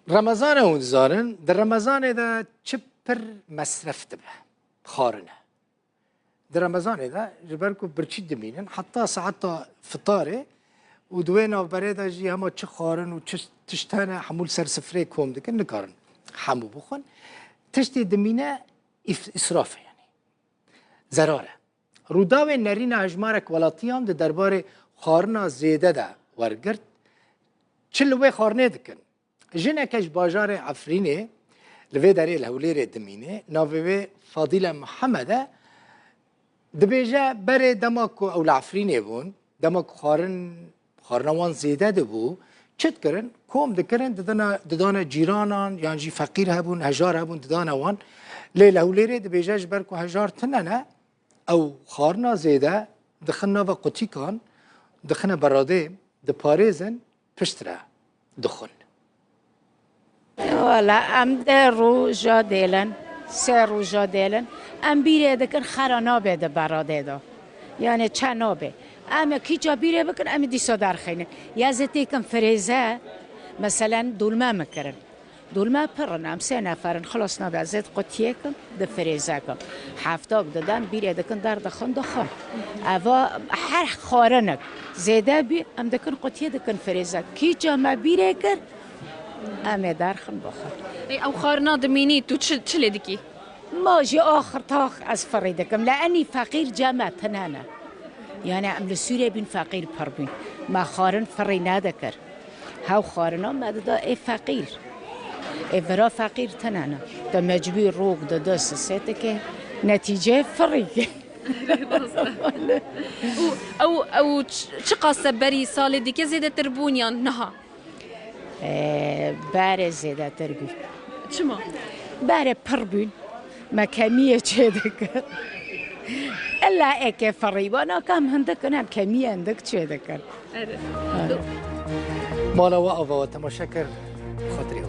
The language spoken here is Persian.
رمضان اون زارن در رمضان دا چه پر مصرف دبه خارنه در رمضان دا جبركو برچی دمینن حتی ساعت فطاره و دوینا برای جی همه چه خارن و چه تشتانه حمول سر سفره کوم دکن نکارن حمو بخون تشتی دمینه اسرافه یعنی ضراره روداوی نرین اجمارک ولاتیام ده دربار خارنا زیده ده ورگرد چلوه خارنه دکن جنه کش باجار عفرینه لوی داری الهولیر دمینه ناوی فاضل محمده دبیجه بره دماکو او العفرینه بون دماکو خارنوان زیده ده بو چت کرن کوم دکرن ددانا جیرانان یعنی جی فقیر هبون هجار هبون ددانا وان لیل هولیر دبیجه جبرکو هجار تننه او خارنا زیده دخلنا و قطی کان دخلنا براده دپاریزن پشتره دخل والا ام ده روزا دیلن سه روزا دیلن ام بیره دکن خرانا بده براده دا یعنی چنابه ام کی جا بیره بکن ام دیسا درخینه یزتی کم فریزه مثلا دولمه مکرن دولمه پرن ام سه نفرن خلاص نبه زد قطیه کن ده فریزه کن هفتاب دادن بیره دکن در دخن اوا هر خارنک زیده بی ام دکن قطیه دکن فریزه کی جا ما بیره کر ام درخن بخور او خارنا دمینی تو چلی دکی؟ ما جي آخر طاخ از فريدكم لأني فقير جامع تنانا يعني عم لسوريا بين فقير بربين ما خارن فرينا ذكر هاو خارنا ما دا اي فقير اي فرا فقير تنانا دا مجبور روق دا دست سيتك نتيجة فريق او چقا سبري سال دیگه زیده تربون یا نه؟ باره زیده تربون چما؟ باره پربون ما كمية شدكر إلا إيك فريبانا كم عندك أنا كمية عندك شدكر مالا وقفة وتمشكر خاطري